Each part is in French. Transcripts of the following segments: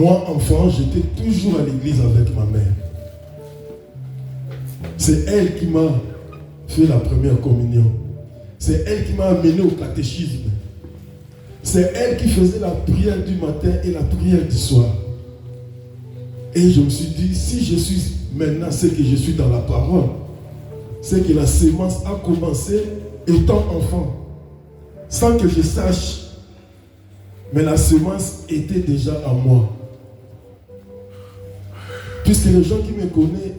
Moi, enfant, j'étais toujours à l'église avec ma mère. C'est elle qui m'a fait la première communion. C'est elle qui m'a amené au catéchisme. C'est elle qui faisait la prière du matin et la prière du soir. Et je me suis dit, si je suis maintenant ce que je suis dans la parole, c'est que la sémence a commencé étant enfant, sans que je sache. Mais la semence était déjà à moi. Puisque les gens qui me connaissent,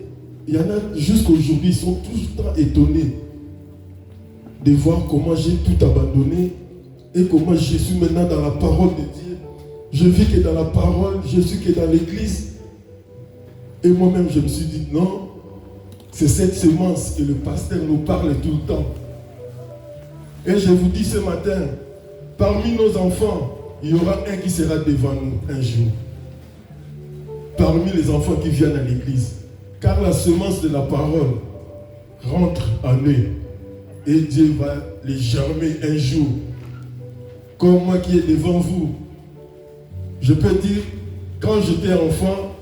il y en a jusqu'aujourd'hui, ils sont tout le temps étonnés de voir comment j'ai tout abandonné et comment je suis maintenant dans la parole de Dieu. Je vis que dans la parole, je suis que dans l'église. Et moi-même, je me suis dit, non, c'est cette semence que le pasteur nous parle tout le temps. Et je vous dis ce matin, parmi nos enfants, il y aura un qui sera devant nous un jour. Parmi les enfants qui viennent à l'église. Car la semence de la parole rentre en eux. Et Dieu va les germer un jour. Comme moi qui est devant vous. Je peux dire, quand j'étais enfant,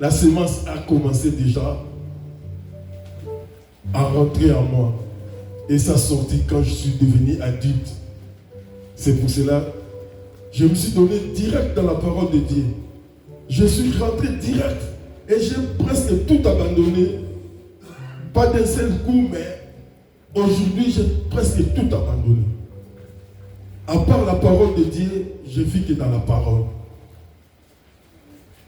la semence a commencé déjà à rentrer en moi. Et ça sortit quand je suis devenu adulte. C'est pour cela que je me suis donné direct dans la parole de Dieu. Je suis rentré direct et j'ai presque tout abandonné. Pas d'un seul coup, mais aujourd'hui j'ai presque tout abandonné. À part la parole de Dieu, je vis que dans la parole.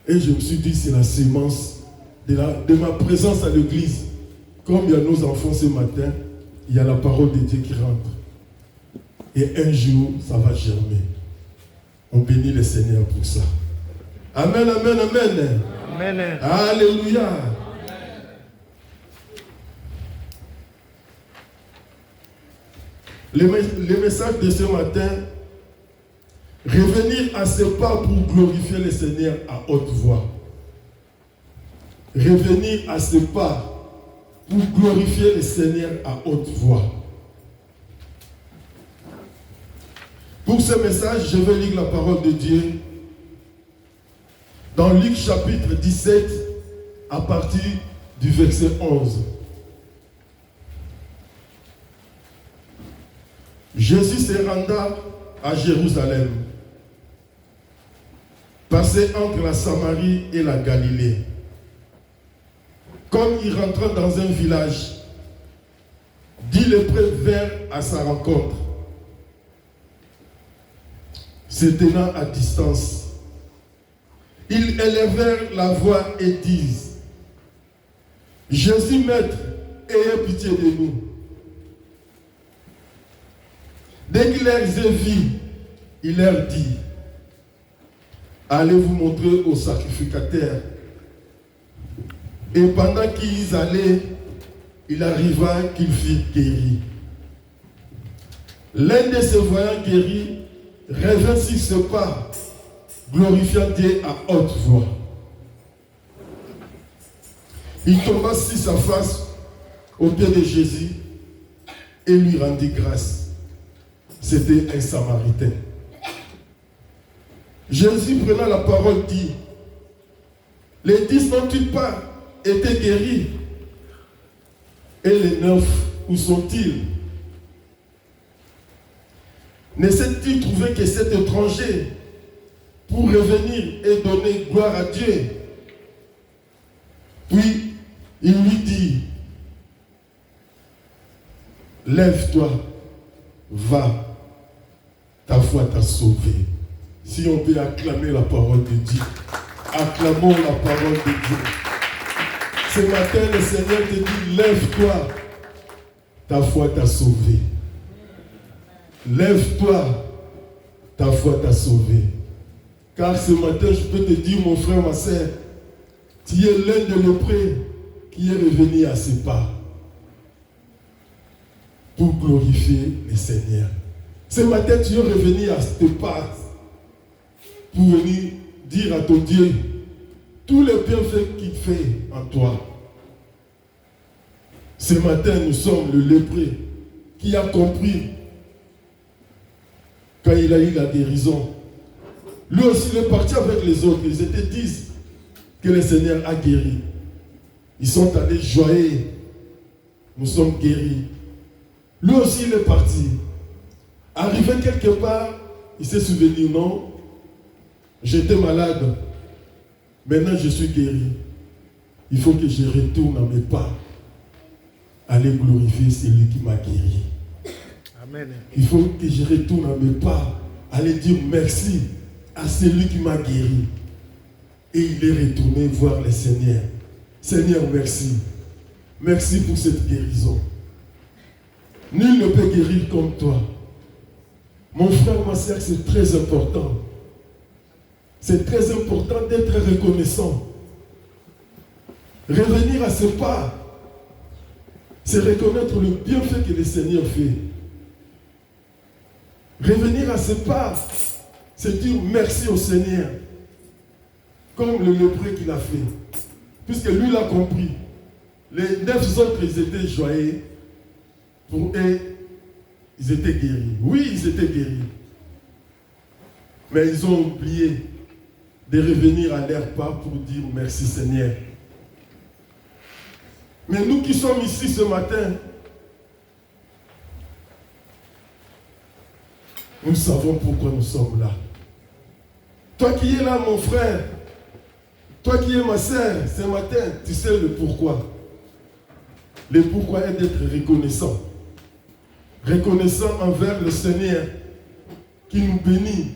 Et je me suis dit, c'est la sémence de ma présence à l'église. Comme il y a nos enfants ce matin, il y a la parole de Dieu qui rentre. Et un jour, ça va germer. On bénit le Seigneur pour ça. Amen, amen, amen. Amen. Alléluia. Le message de ce matin, revenir à ses pas pour glorifier le Seigneur à haute voix. Revenir à ses pas pour glorifier le Seigneur à haute voix. Pour ce message, je vais lire la parole de Dieu dans Luc chapitre 17 à partir du verset 11. Jésus se renda à Jérusalem, passé entre la Samarie et la Galilée. Comme il rentrait dans un village, 10 lépreux vinrent à sa rencontre, se tenant à distance. Ils élevèrent la voix et disent, Jésus, Maître, ayez pitié de nous. Dès qu'il les eut vus, il leur dit, allez vous montrer au sacrificateur. Et pendant qu'ils allaient, il arriva qu'ils furent guéris. L'un de ces voyants guéris revint sur ce pas, glorifiant Dieu à haute voix. Il tomba sur sa face au pied de Jésus et lui rendit grâce. C'était un Samaritain. Jésus, prenant la parole, dit, les 10 n'ont-ils pas été guéris? Et les 9, où sont-ils? Ne s'est-il trouvé que cet étranger pour revenir et donner gloire à Dieu? Puis, il lui dit, lève-toi, va, ta foi t'a sauvé. Si on peut acclamer la parole de Dieu, acclamons la parole de Dieu. Ce matin, le Seigneur te dit, lève-toi, ta foi t'a sauvé. Lève-toi, ta foi t'a sauvé. Car ce matin, je peux te dire, mon frère, ma soeur, tu es l'un de lépreux qui est revenu à ses pas pour glorifier le Seigneur. Ce matin, tu es revenu à tes pas pour venir dire à ton Dieu tous les bienfaits qu'il fait en toi. Ce matin, nous sommes le lépreux qui a compris quand il a eu la guérison Lui aussi, il est parti avec les autres. Ils étaient 10 que le Seigneur a guéri. Ils sont allés joyer. Nous sommes guéris. Lui aussi, il est parti. Arrivé quelque part, il s'est souvenu, non, j'étais malade. Maintenant, je suis guéri. Il faut que je retourne à mes pas. Aller glorifier celui qui m'a guéri. Amen. Il faut que je retourne à mes pas. Aller dire merci à celui qui m'a guéri. Et il est retourné voir le Seigneur. Seigneur, merci. Merci pour cette guérison. Nul ne peut guérir comme toi. Mon frère, ma soeur, c'est très important. C'est très important d'être reconnaissant. Revenir à ce pas, c'est reconnaître le bienfait que le Seigneur fait. Revenir à ce pas, c'est dire merci au Seigneur. Comme le lépreux qu'il a fait. Puisque lui l'a compris. Les 9 autres, ils étaient joyeux. Pour eux, ils étaient guéris. Oui, ils étaient guéris. Mais ils ont oublié de revenir à leur pas pour dire merci Seigneur. Mais nous qui sommes ici ce matin, nous savons pourquoi nous sommes là. Toi qui es là, mon frère, toi qui es ma sœur, ce matin, tu sais le pourquoi. Le pourquoi est d'être reconnaissant. Reconnaissant envers le Seigneur qui nous bénit.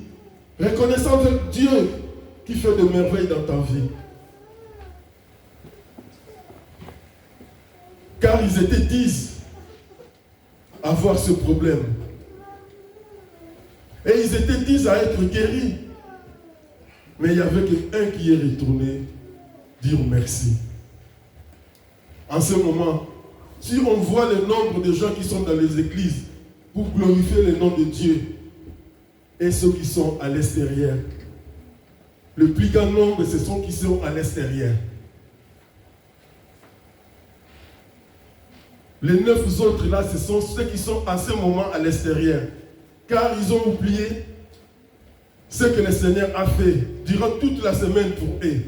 Reconnaissant envers Dieu qui fait de merveilles dans ta vie. Car ils étaient 10 à avoir ce problème. Et ils étaient 10 à être guéris. Mais il n'y avait qu'un qui est retourné dire merci. En ce moment, si on voit le nombre de gens qui sont dans les églises pour glorifier le nom de Dieu et ceux qui sont à l'extérieur, le plus grand nombre, ce sont qui sont à l'extérieur. Les 9 autres là, ce sont ceux qui sont à ce moment à l'extérieur. Car ils ont oublié ce que le Seigneur a fait durant toute la semaine pour eux.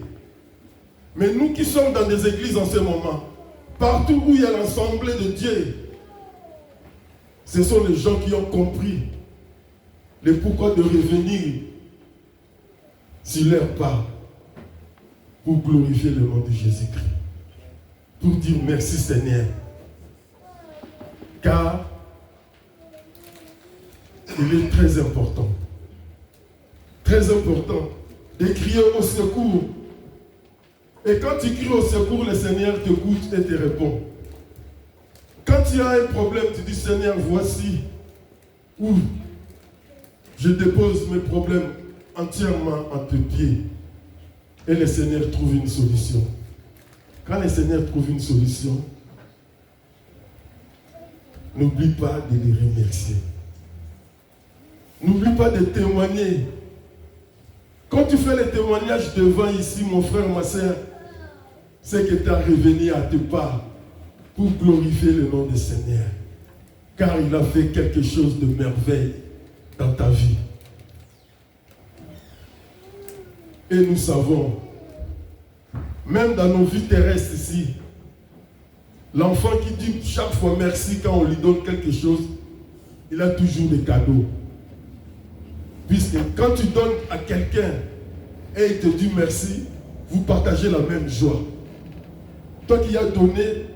Mais nous qui sommes dans des églises en ce moment, partout où il y a l'assemblée de Dieu, ce sont les gens qui ont compris le pourquoi de revenir sur leur pas pour glorifier le nom de Jésus-Christ. Pour dire merci Seigneur. Car il est très important de crier au secours. Et quand tu cries au secours, le Seigneur t'écoute et te répond. Quand tu as un problème, tu dis Seigneur, voici où je dépose mes problèmes entièrement à tes pieds. Et le Seigneur trouve une solution. Quand le Seigneur trouve une solution, n'oublie pas de les remercier. N'oublie pas de témoigner. Quand tu fais les témoignages devant ici, mon frère, ma soeur, c'est que tu as revenu à tes pas pour glorifier le nom du Seigneur. Car il a fait quelque chose de merveille dans ta vie. Et nous savons, même dans nos vies terrestres ici, l'enfant qui dit chaque fois merci quand on lui donne quelque chose, il a toujours des cadeaux. Puisque quand tu donnes à quelqu'un et il te dit merci, vous partagez la même joie. Toi qui as donné,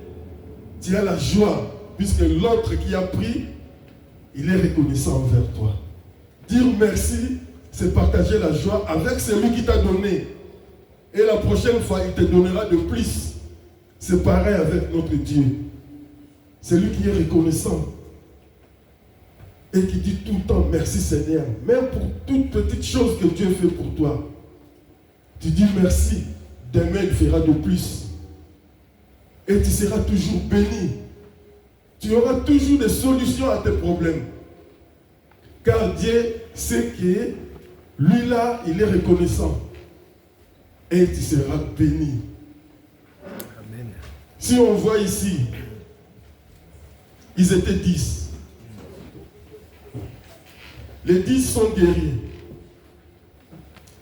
tu as la joie, puisque l'autre qui a pris, il est reconnaissant envers toi. Dire merci, c'est partager la joie avec celui qui t'a donné. Et la prochaine fois, il te donnera de plus. C'est pareil avec notre Dieu. Celui qui est reconnaissant et qui dit tout le temps merci Seigneur, même pour toute petite chose que Dieu fait pour toi. Tu dis merci, demain il fera de plus. Et tu seras toujours béni. Tu auras toujours des solutions à tes problèmes. Car Dieu sait que lui là, il est reconnaissant. Et tu seras béni. Amen. Si on voit ici, ils étaient 10. Les 10 sont guéris.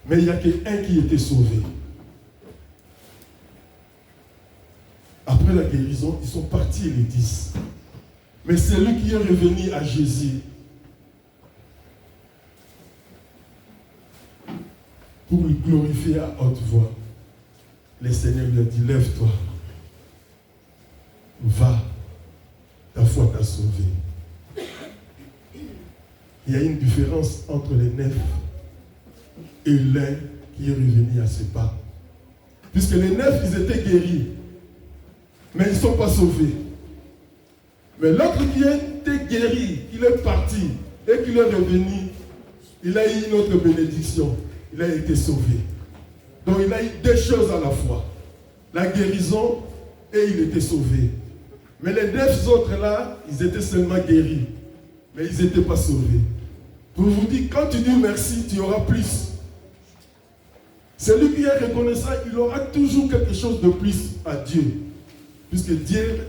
Mais il n'y a qu'un qui était sauvé. Après la guérison, ils sont partis les 10. Mais celui qui est revenu à Jésus pour lui glorifier à haute voix, le Seigneur lui a dit, lève-toi, va, ta foi t'a sauvé. Il y a une différence entre les 9 et l'un qui est revenu à ses pas. Puisque les 9, ils étaient guéris, mais ils ne sont pas sauvés. Mais l'autre qui était guéri, qui est parti et qui est revenu, il a eu une autre bénédiction. Il a été sauvé. Donc il a eu deux choses à la fois. La guérison et il était sauvé. Mais les 9 autres là, ils étaient seulement guéris. Mais ils n'étaient pas sauvés. Pour vous dire, quand tu dis merci, tu auras plus. Celui qui est reconnaissant, il aura toujours quelque chose de plus à Dieu. Puisque Dieu,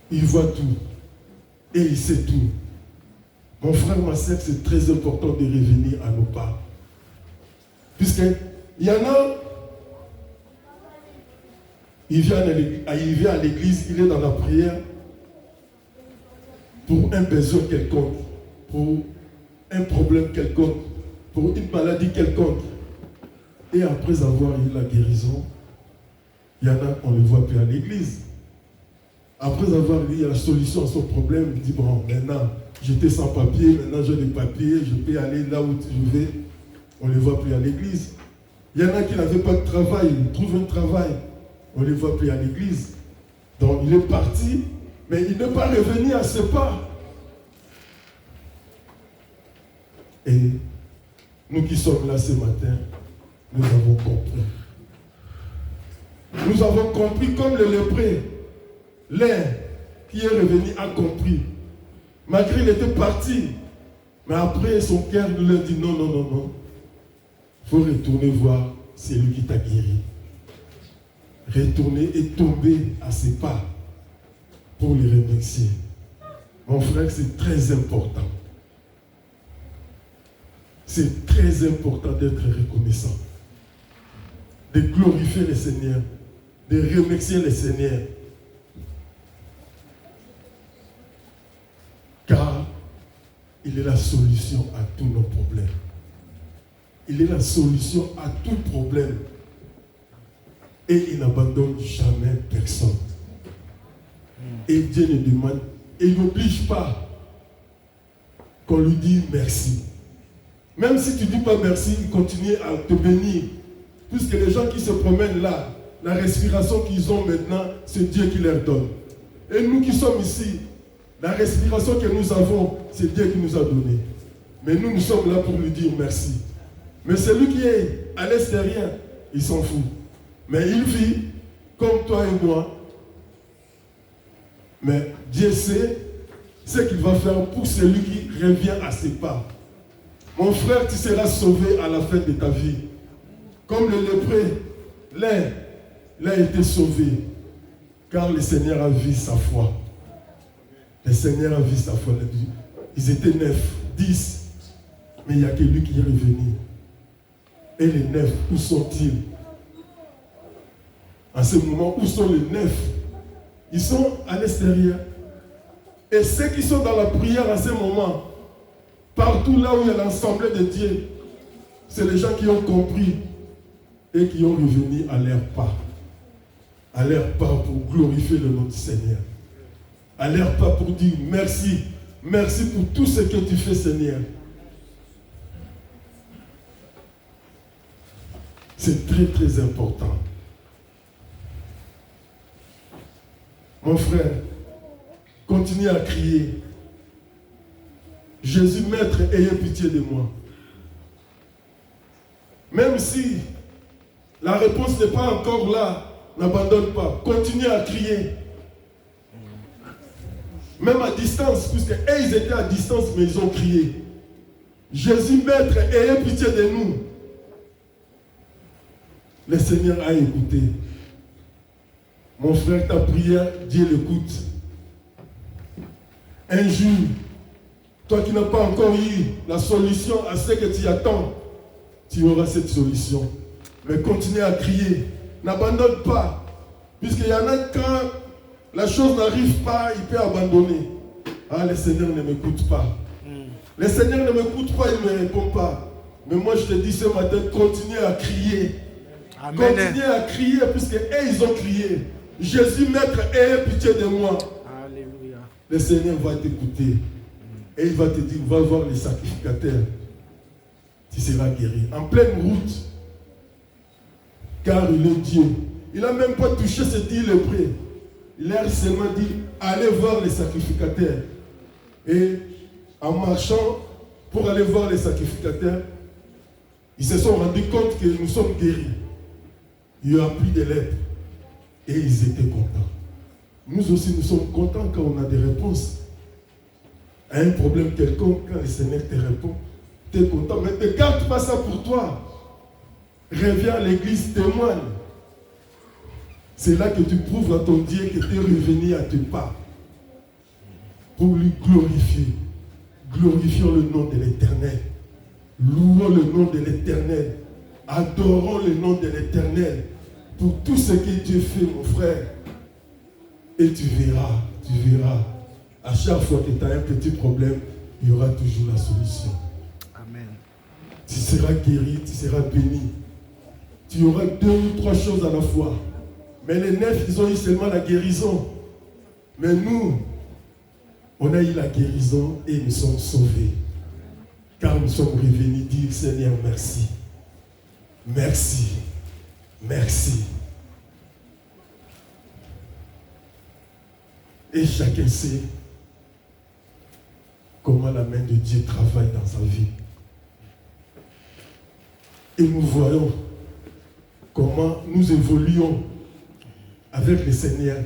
il voit tout. Et il sait tout. Mon frère, ma sœur, c'est très important de revenir à nos pas. Puisqu'il y en a, il vient à l'église, il est dans la prière pour un besoin quelconque, pour un problème quelconque, pour une maladie quelconque. Et après avoir eu la guérison, il y en a, on ne le voit plus à l'église. Après avoir eu la solution à son problème, il dit, bon, maintenant, j'étais sans papier, maintenant j'ai des papiers, je peux aller là où je vais. On ne les voit plus à l'église. Il y en a qui n'avaient pas de travail, ils trouvent un travail. On ne les voit plus à l'église. Donc il est parti, mais il n'est pas revenu à ses pas. Et nous qui sommes là ce matin, nous avons compris. Nous avons compris comme le lépreux. L'un qui est revenu a compris. Malgré qu'il était parti. Mais après, son cœur lui a dit non, non, non, non. Il faut retourner voir celui qui t'a guéri. Retourner et tomber à ses pas pour le remercier. Mon frère, c'est très important. C'est très important d'être reconnaissant. De glorifier le Seigneur. De remercier le Seigneur. Car il est la solution à tous nos problèmes. Il est la solution à tout problème. Et il n'abandonne jamais personne. Et Dieu ne demande, et il n'oblige pas qu'on lui dise merci. Même si tu ne dis pas merci, il continue à te bénir. Puisque les gens qui se promènent là, la respiration qu'ils ont maintenant, c'est Dieu qui leur donne. Et nous qui sommes ici, la respiration que nous avons, c'est Dieu qui nous a donné. Mais nous sommes là pour lui dire merci. Mais celui qui est à l'extérieur, il s'en fout. Mais il vit comme toi et moi. Mais Dieu sait ce qu'il va faire pour celui qui revient à ses pas. Mon frère, tu seras sauvé à la fin de ta vie. Comme le lépreux, l'un a été sauvé. Car le Seigneur a vu sa foi. Le Seigneur a vu sa foi. Ils étaient 9, 10. Mais il n'y a que lui qui est revenu. Et les 9, où sont-ils? En ce moment, où sont les 9? Ils sont à l'extérieur. Et ceux qui sont dans la prière en ce moment, partout là où il y a l'ensemble de Dieu, c'est les gens qui ont compris et qui ont revenu à leur pas. À leur pas pour glorifier le nom du Seigneur. À leur pas pour dire merci. Merci pour tout ce que tu fais, Seigneur. C'est très très important. Mon frère, continue à crier. Jésus, Maître, ayez pitié de moi. Même si la réponse n'est pas encore là, n'abandonne pas. Continue à crier. Même à distance, puisque ils étaient à distance, mais ils ont crié. Jésus, Maître, ayez pitié de nous. Le Seigneur a écouté. Mon frère, ta prière, Dieu l'écoute. Un jour, toi qui n'as pas encore eu la solution à ce que tu attends, tu auras cette solution. Mais continue à crier. N'abandonne pas. Puisqu'il y en a quand la chose n'arrive pas, il peut abandonner. Ah, le Seigneur ne m'écoute pas. Le Seigneur ne m'écoute pas, il ne me répond pas. Mais moi, je te dis ce matin, continue à crier. Amen. Continue à crier, puisque ils ont crié. Jésus, Maître, aie pitié de moi. Alléluia. Le Seigneur va t'écouter. Et il va te dire, va voir les sacrificateurs. Tu seras guéri. En pleine route. Car il est Dieu. Il n'a même pas touché ce dit lépreux. Il a seulement dit, allez voir les sacrificateurs. Et en marchant pour aller voir les sacrificateurs, ils se sont rendus compte que nous sommes guéris. Il n'y a plus de lèpre. Et ils étaient contents. Nous aussi, nous sommes contents quand on a des réponses à un problème quelconque. Quand le Seigneur te répond, tu es content. Mais ne garde pas ça pour toi. Reviens à l'église, témoigne. C'est là que tu prouves à ton Dieu que tu es revenu à tes pas pour lui glorifier. Glorifions le nom de l'Éternel. Louons le nom de l'Éternel. Adorons le nom de l'Éternel pour tout ce que Dieu fait, mon frère. Et tu verras. À chaque fois que tu as un petit problème, il y aura toujours la solution. Amen. Tu seras guéri, tu seras béni. Tu auras 2 ou 3 choses à la fois. Mais les 9, ils ont eu seulement la guérison. Mais nous, on a eu la guérison et nous sommes sauvés. Car nous sommes revenus dire, Seigneur, merci. Merci. Merci. Et chacun sait comment la main de Dieu travaille dans sa vie. Et nous voyons comment nous évoluons avec le Seigneur.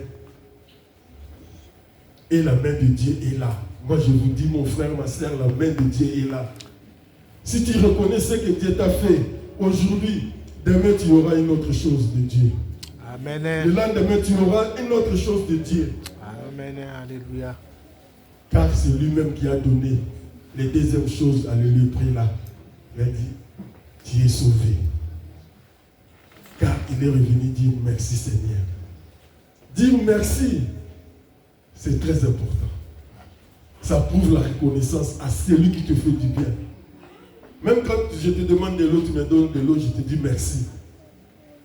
Et la main de Dieu est là. Moi je vous dis, mon frère, ma soeur, la main de Dieu est là. Si tu reconnais ce que Dieu t'a fait aujourd'hui, demain tu auras une autre chose de Dieu. Amen. Le lendemain tu auras une autre chose de Dieu. Amen. Alléluia. Car c'est lui-même qui a donné les deuxièmes choses à le lépreux là. Il a dit, tu es sauvé. Car il est revenu dire merci Seigneur. Dire merci, c'est très important. Ça prouve la reconnaissance à celui qui te fait du bien. Même quand je te demande de l'eau, tu me donnes de l'eau, je te dis merci.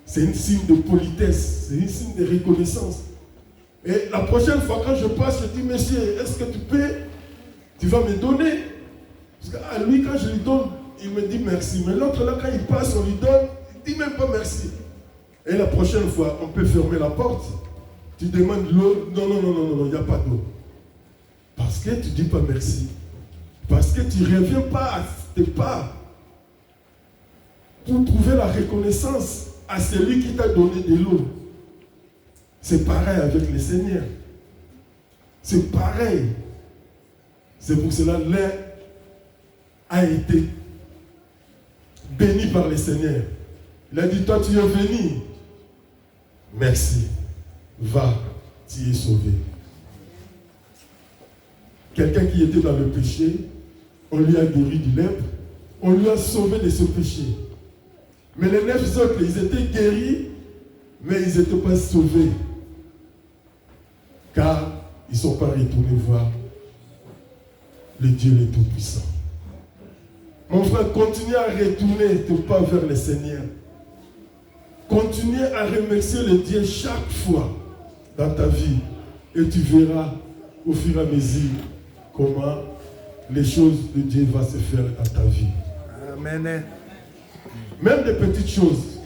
C'est un signe de politesse, c'est un signe de reconnaissance. Et la prochaine fois quand je passe, je dis, monsieur, est-ce que tu vas me donner? Parce qu'à lui, quand je lui donne, il me dit merci. Mais l'autre là, quand il passe, on lui donne, il ne dit même pas merci. Et la prochaine fois, on peut fermer la porte. Tu demandes l'eau, non, il n'y a pas d'eau. Parce que tu ne dis pas merci. Parce que tu ne reviens pas à tes pas pour trouver la reconnaissance à celui qui t'a donné de l'eau. C'est pareil avec le Seigneur. C'est pareil. C'est pour cela que l'un a été béni par le Seigneur. Il a dit, toi tu es venu. Merci. Va, tu es sauvé. Quelqu'un qui était dans le péché, on lui a guéri du lèpre, on lui a sauvé de ce péché. Mais les 9 autres, ils étaient guéris, mais ils n'étaient pas sauvés. Car ils ne sont pas retournés voir le Dieu le Tout-Puissant. Mon frère, continue à retourner tes pas vers le Seigneur. Continue à remercier le Dieu chaque fois dans ta vie. Et tu verras au fur et à mesure comment les choses de Dieu vont se faire dans ta vie. Amen. Même des petites choses.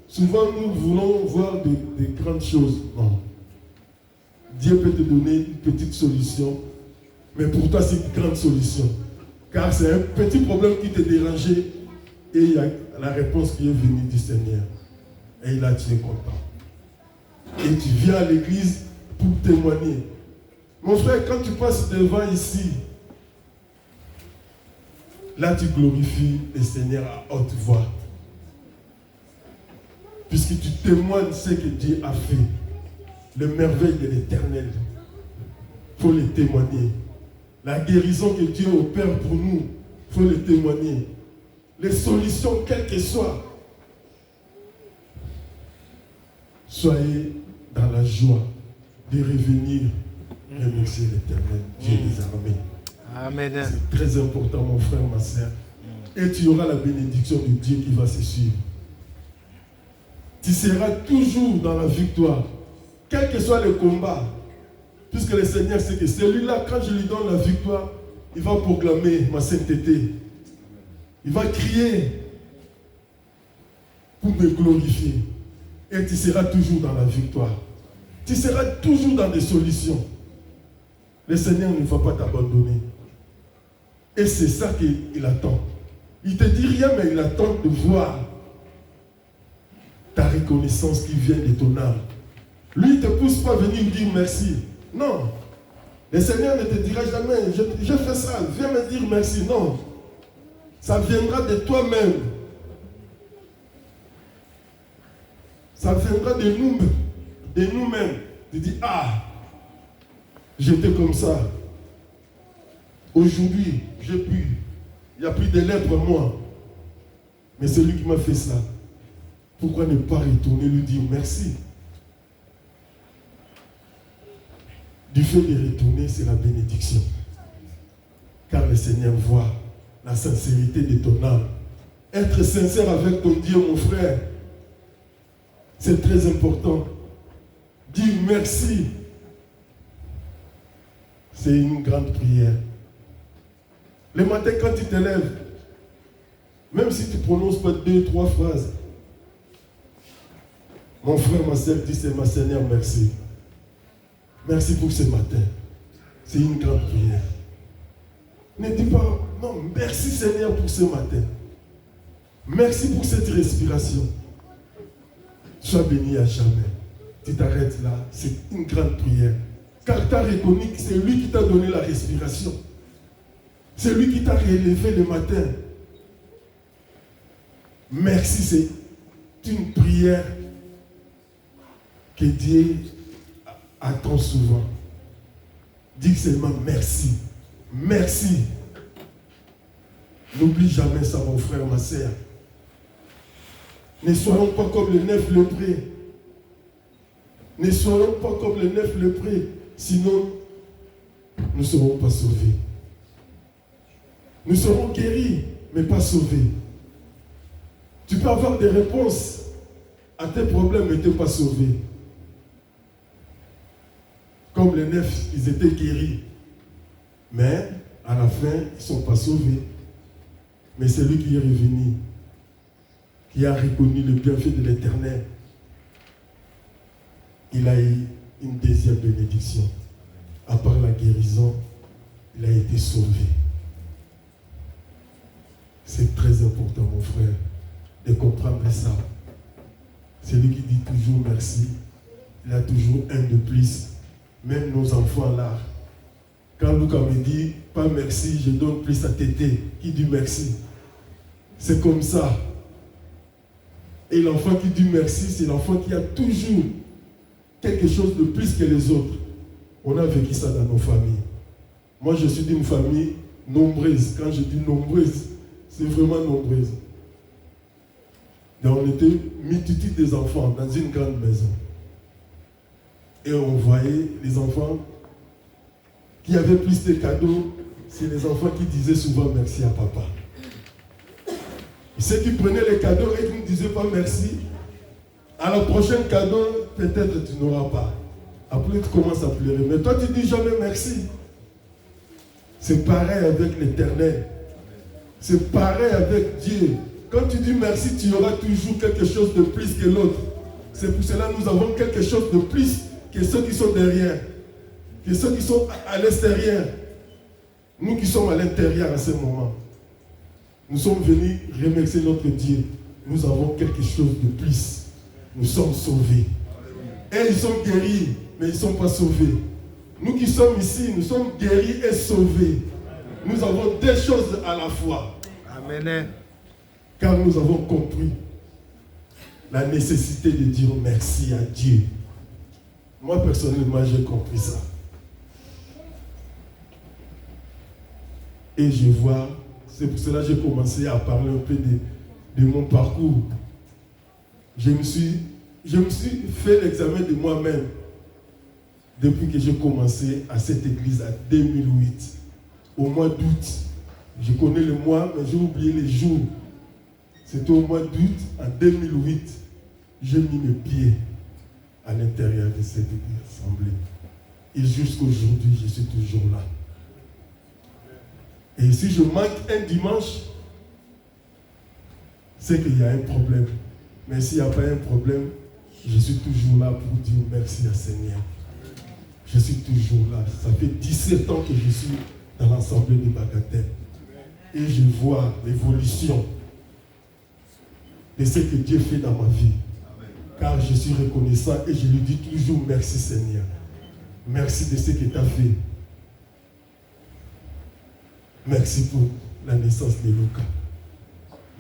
Souvent, nous voulons voir des grandes choses. Non. Dieu peut te donner une petite solution, mais pour toi, c'est une grande solution. Car c'est un petit problème qui te dérangeait et il y a la réponse qui est venue du Seigneur. Et là, tu es content. Et tu viens à l'église pour témoigner. Mon frère, quand tu passes devant ici, là, tu glorifies le Seigneur à haute voix. Puisque tu témoignes ce que Dieu a fait. Le merveille de l'Éternel. Il faut le témoigner. La guérison que Dieu opère pour nous, il faut le témoigner. les solutions, quelles qu'elles soient. Soyez dans la joie de revenir remercier l'Éternel, Dieu des armées. Amen. C'est très important, mon frère, ma soeur. Et tu auras la bénédiction de Dieu qui va se suivre. Tu seras toujours dans la victoire, quel que soit le combat. Puisque le Seigneur sait que celui-là, quand je lui donne la victoire, il va proclamer ma sainteté. Il va crier pour me glorifier. Et tu seras toujours dans la victoire. Tu seras toujours dans des solutions. Le Seigneur ne va pas t'abandonner. Et c'est ça qu'il attend. Il ne te dit rien, mais il attend de voir ta reconnaissance qui vient de ton âme. Lui, il ne te pousse pas à venir dire merci. Non. Le Seigneur ne te dira jamais, je fais ça, viens me dire merci. Non. Ça viendra de toi-même. Ça viendra de nous-mêmes. Tu dis, ah, j'étais comme ça. Aujourd'hui, j'ai pu. Il n'y a plus de lèpre en moi. Mais c'est lui qui m'a fait ça. Pourquoi ne pas retourner lui dire merci? Du fait de retourner, c'est la bénédiction. Car le Seigneur voit la sincérité de ton âme. Être sincère avec ton Dieu, mon frère, c'est très important. Dire merci, c'est une grande prière. Le matin, quand tu te lèves, même si tu ne prononces pas 2, 3 phrases, mon frère, ma soeur, dis c'est ma Seigneur, merci. Merci pour ce matin. C'est une grande prière. Ne dis pas, non, merci Seigneur pour ce matin. Merci pour cette respiration. Sois béni à jamais. Tu t'arrêtes là, c'est une grande prière. Car tu as reconnu que c'est lui qui t'a donné la respiration. C'est lui qui t'a relevé le matin. Merci, c'est une prière que Dieu attend souvent. Dis seulement merci. Merci. N'oublie jamais ça, mon frère, ma soeur. Ne soyons pas comme les 9 lépreux. Ne soyons pas comme les 9 lépreux. Sinon, nous ne serons pas sauvés. Nous serons guéris, mais pas sauvés. Tu peux avoir des réponses à tes problèmes, mais tu n'es pas sauvé. Comme les 9, ils étaient guéris. Mais à la fin, ils ne sont pas sauvés. Mais c'est lui qui est revenu, qui a reconnu le bienfait de l'Éternel. Il a eu une deuxième bénédiction. À part la guérison, il a été sauvé. C'est très important, mon frère, de comprendre ça. C'est lui qui dit toujours merci. Il a toujours un de plus. Même nos enfants là. Quand Lucas me dit pas merci, je donne plus à Tété qui dit merci. C'est comme ça. Et l'enfant qui dit merci, c'est l'enfant qui a toujours quelque chose de plus que les autres. On a vécu ça dans nos familles. Moi, je suis d'une famille nombreuse. Quand je dis nombreuse, c'est vraiment nombreuse. Donc, on était multitude des enfants dans une grande maison. Et on voyait les enfants qui avaient plus de cadeaux. C'est les enfants qui disaient souvent merci à papa. Et ceux qui prenaient les cadeaux et qui ne disaient pas merci, à la prochaine cadeau, peut-être tu n'auras pas. Après, tu commences à pleurer. Mais toi, tu dis jamais merci. C'est pareil avec l'Éternel. C'est pareil avec Dieu. Quand tu dis merci, tu auras toujours quelque chose de plus que l'autre. C'est pour cela que nous avons quelque chose de plus que ceux qui sont derrière. Que ceux qui sont à l'extérieur. Nous qui sommes à l'intérieur à ce moment. Nous sommes venus remercier notre Dieu. Nous avons quelque chose de plus. Nous sommes sauvés. Et ils sont guéris, mais ils ne sont pas sauvés. Nous qui sommes ici, nous sommes guéris et sauvés. Nous avons deux choses à la fois. Amen. Car nous avons compris la nécessité de dire merci à Dieu. Moi, personnellement, j'ai compris ça. Et je vois C'est pour cela que j'ai commencé à parler un peu de mon parcours. Je me suis fait l'examen de moi-même depuis que j'ai commencé à cette église en 2008, au mois d'août. Je connais le mois, mais j'ai oublié les jours. C'était au mois d'août, en 2008, j'ai mis mes pieds à l'intérieur de cette assemblée. Et jusqu'aujourd'hui, je suis toujours là. Et si je manque un dimanche, c'est qu'il y a un problème. Mais s'il n'y a pas un problème, je suis toujours là pour dire merci à Seigneur. Je suis toujours là. Ça fait 17 ans que je suis dans l'assemblée de Bagatelle. Et je vois l'évolution de ce que Dieu fait dans ma vie. Car je suis reconnaissant et je lui dis toujours merci Seigneur. Merci de ce que tu as fait. Merci pour la naissance de Lucas.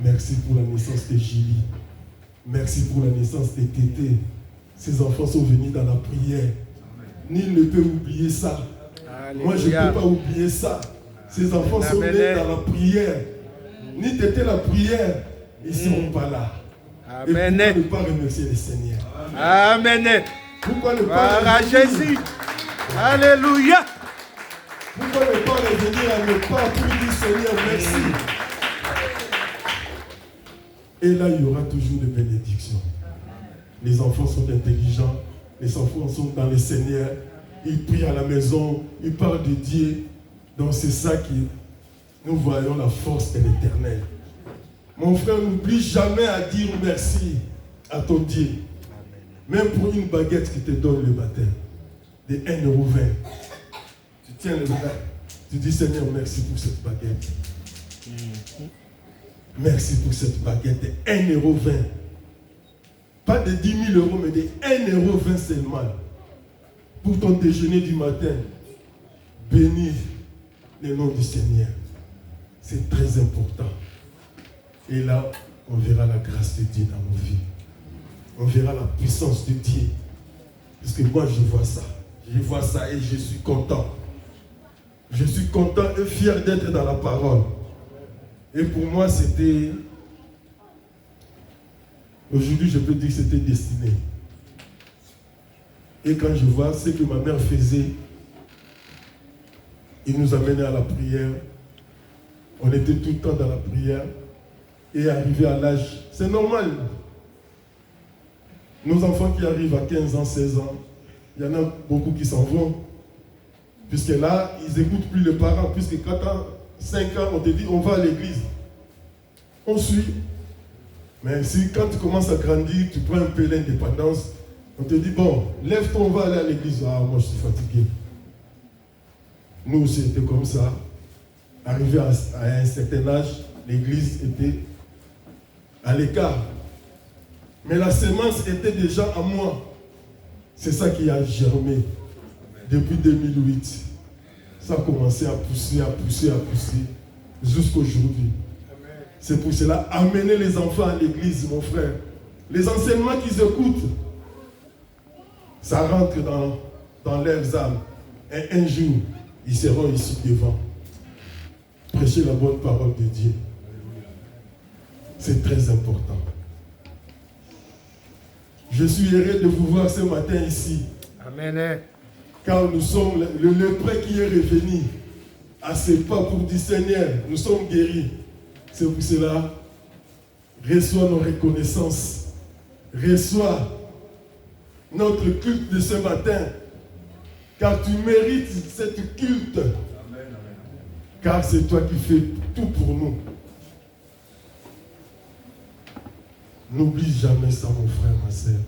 Merci pour la naissance de Julie. Merci pour la naissance de Tété. Ces enfants sont venus dans la prière. Nul ne peut oublier ça. Alléluia. Moi, je ne peux pas oublier ça. Ces enfants sont nés dans la prière. Ni Tété la prière, ils ne seront pas là. Amen. Et pourquoi ne pas remercier le Seigneur? Amen. Pourquoi ne pas remercier Jésus? Alléluia. Pourquoi ne pas revenir à nos pas pour dire Seigneur merci? Et là, il y aura toujours des bénédictions. Les enfants sont intelligents, les enfants sont dans le Seigneur, ils prient à la maison, ils parlent de Dieu. Donc c'est ça que nous voyons la force de l'Éternel. Mon frère, n'oublie jamais à dire merci à ton Dieu. Même pour une baguette qui te donne le baptême, de 1,20 €. Tu tiens le bras, tu dis Seigneur, merci pour cette baguette. Merci pour cette baguette de 1,20 €. Pas de 10 000 €, mais de 1,20 € seulement. Pour ton déjeuner du matin. Bénis le nom du Seigneur. C'est très important. Et là, on verra la grâce de Dieu dans nos vies. On verra la puissance de Dieu. Parce que moi, je vois ça. Je vois ça et je suis content. Je suis content et fier d'être dans la parole. Et pour moi, c'était... Aujourd'hui, je peux dire que c'était destiné. Et quand je vois ce que ma mère faisait, il nous amenait à la prière. On était tout le temps dans la prière. Et arrivé à l'âge, c'est normal. Nos enfants qui arrivent à 15 ans, 16 ans, il y en a beaucoup qui s'en vont. Puisque là, ils n'écoutent plus les parents. Puisque quand tu as 5 ans, on te dit on va à l'église. On suit. Mais si quand tu commences à grandir, tu prends un peu l'indépendance, on te dit bon, lève-toi, on va aller à l'église. Ah, moi je suis fatigué. Nous aussi, c'était comme ça. Arrivé à un certain âge, l'église était à l'écart. Mais la semence était déjà à moi. C'est ça qui a germé depuis 2008. Ça a commencé à pousser, jusqu'à aujourd'hui. C'est pour cela, amener les enfants à l'église, mon frère. Les enseignements qu'ils écoutent, ça rentre dans leurs âmes. Et un jour, ils seront ici devant. Prêcher la bonne parole de Dieu. C'est très important. Je suis heureux de vous voir ce matin ici. Amen. Car nous sommes le lépreux qui est revenu à ses pas pour dire Seigneur, nous sommes guéris. C'est pour cela, reçois nos reconnaissances. Reçois notre culte de ce matin. Car tu mérites cette culte. Car c'est toi qui fais tout pour nous. N'oublie jamais ça, mon frère, ma soeur.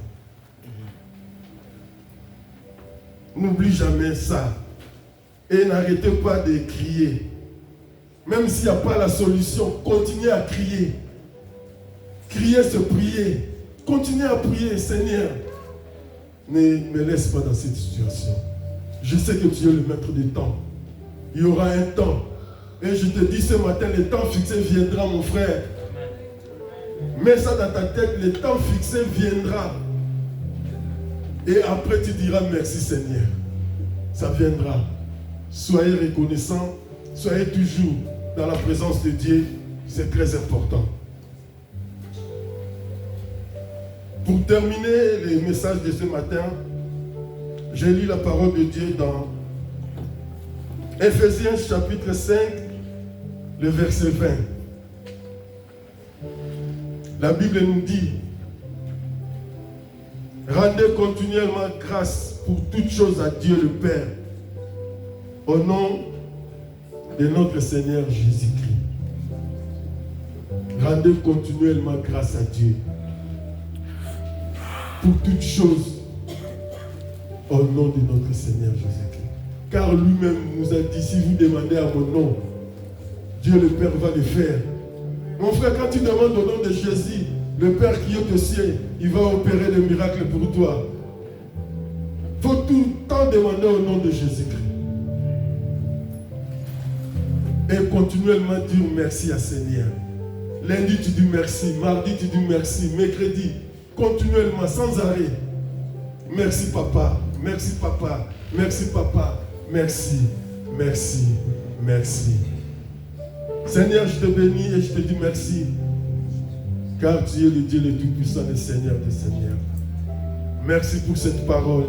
N'oublie jamais ça. Et n'arrêtez pas de crier. Même s'il n'y a pas la solution, continuez à crier. Crier, c'est prier. Continuez à prier, Seigneur. Ne me laisse pas dans cette situation. Je sais que tu es le maître du temps. Il y aura un temps. Et je te dis ce matin, le temps fixé viendra, mon frère. Mets ça dans ta tête, le temps fixé viendra. Et après tu diras merci Seigneur. Ça viendra. Soyez reconnaissants, soyez toujours dans la présence de Dieu, c'est très important. Pour terminer les messages de ce matin, j'ai lu la parole de Dieu dans Éphésiens chapitre 5, le verset 20. La Bible nous dit: rendez continuellement grâce pour toutes choses à Dieu le Père, au nom de notre Seigneur Jésus-Christ. Rendez continuellement grâce à Dieu pour toutes choses au nom de notre Seigneur Jésus-Christ. Car lui-même nous a dit: si vous demandez à mon nom, Dieu le Père va le faire. Mon frère, quand tu demandes au nom de Jésus, le Père qui est au ciel, il va opérer des miracles pour toi. Il faut tout le temps demander au nom de Jésus-Christ. Et continuellement dire merci à Seigneur. Lundi, tu dis merci. Mardi, tu dis merci. Mercredi, continuellement, sans arrêt. Merci papa, merci papa, merci papa, merci, merci, merci. Seigneur, je te bénis et je te dis merci. Car tu es le Dieu le Tout-Puissant, le Seigneur des Seigneurs. Merci pour cette parole.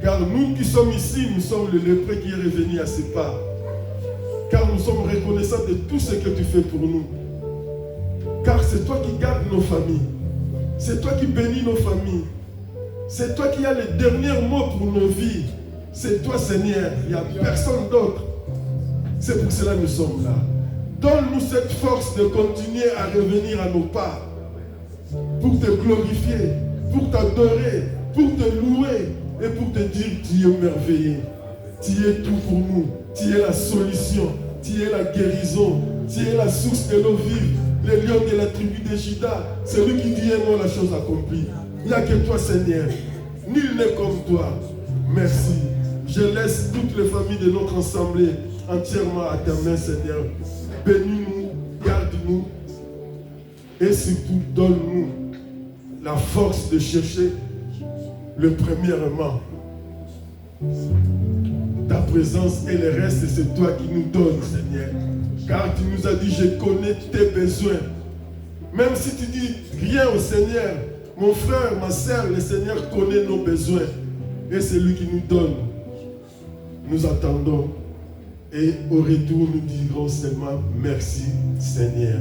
Car nous qui sommes ici, nous sommes le lépreux qui est revenu à ses pas. Car nous sommes reconnaissants de tout ce que tu fais pour nous. Car c'est toi qui gardes nos familles. C'est toi qui bénis nos familles. C'est toi qui as le dernier mot pour nos vies. C'est toi, Seigneur. Il n'y a personne d'autre. C'est pour cela que nous sommes là. Donne-nous cette force de continuer à revenir à nos pas. Pour te glorifier, pour t'adorer, pour te louer et pour te dire: tu es merveilleux. Tu es tout pour nous. Tu es la solution. Tu es la guérison. Tu es la source de l'eau vive. Le lion de la tribu de Juda. Celui qui dit: moi la chose accomplie. Il n'y a que toi, Seigneur. Nul n'est comme toi. Merci. Je laisse toutes les familles de notre assemblée entièrement à ta main, Seigneur. Bénis-nous, garde-nous et surtout donne-nous la force de chercher le premièrement ta présence, et le reste c'est toi qui nous donnes, Seigneur. Car tu nous as dit: je connais tes besoins. Même si tu dis rien au Seigneur, mon frère, ma soeur, le Seigneur connaît nos besoins et c'est lui qui nous donne. Nous attendons et au retour nous dirons seulement: merci, Seigneur.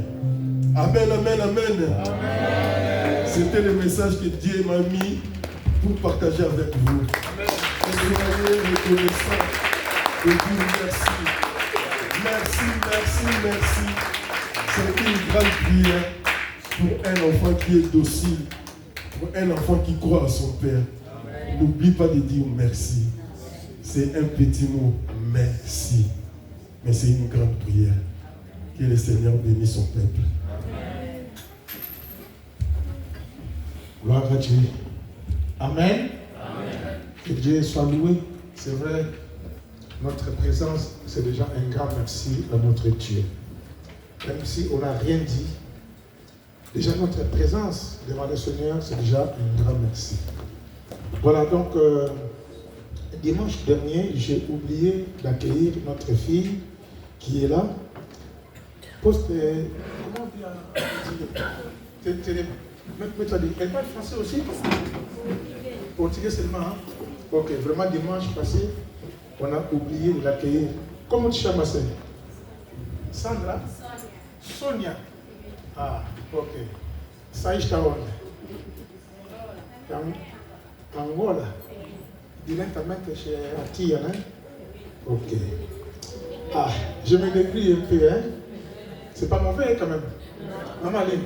Amen, amen, amen. C'était le message que Dieu m'a mis pour partager avec vous. Et soyez reconnaissants et dire merci. Merci, merci, merci. C'est une grande prière pour un enfant qui est docile, pour un enfant qui croit à son Père. N'oublie pas de dire merci. C'est un petit mot, merci. Mais c'est une grande prière. Que le Seigneur bénisse son peuple. Gloire à Dieu. Amen. Amen. Que Dieu soit loué. C'est vrai, notre présence, c'est déjà un grand merci à notre Dieu. Même si on n'a rien dit, déjà notre présence devant le Seigneur, c'est déjà un grand merci. Voilà, donc, dimanche dernier, j'ai oublié d'accueillir notre fille qui est là. Comment bien elle parle français aussi? Portugais seulement, hein? Ok, vraiment dimanche passé, on a oublié de l'accueillir. Comment tu t'appelles, ma soeur? Sandra? Sonia. Ah, ok. Saïsta onde? Angola. Directement chez Atia, hein? Ok. Ah, je me débrouille un peu, hein? C'est pas mauvais quand même. Maman Aline,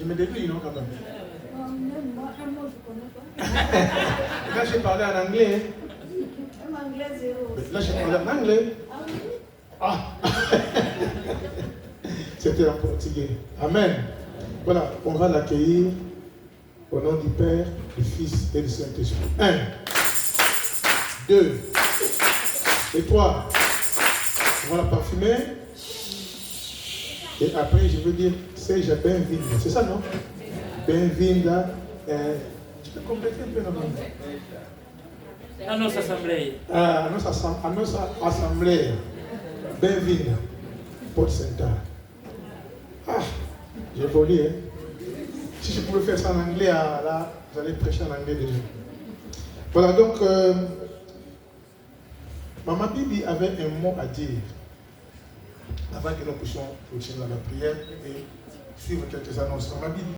je me débrouille, non, quand même. Moi, je connais pas. Là, j'ai parlé en anglais. Hein? Anglais zéro. Là, j'ai parlé en anglais. Ah! C'était en portugais. Amen. Voilà, on va l'accueillir au nom du Père, du Fils et du Saint-Esprit. 1, 2 et 3. On va la parfumer. Et après, je veux dire, seja bem-vinda. C'est ça, non? Bem-vinda. Tu peux compléter un peu la langue? A nossa assembleia. A nossa assembleia. Bem-vinda. Paul Center. Ah, j'ai volé. Hein. Si je pouvais faire ça en anglais, là, vous allez prêcher en anglais déjà. Voilà, donc, Maman Bibi avait un mot à dire avant que nous puissions continuer dans la prière et suivre quelques annonces. Maman Bibi.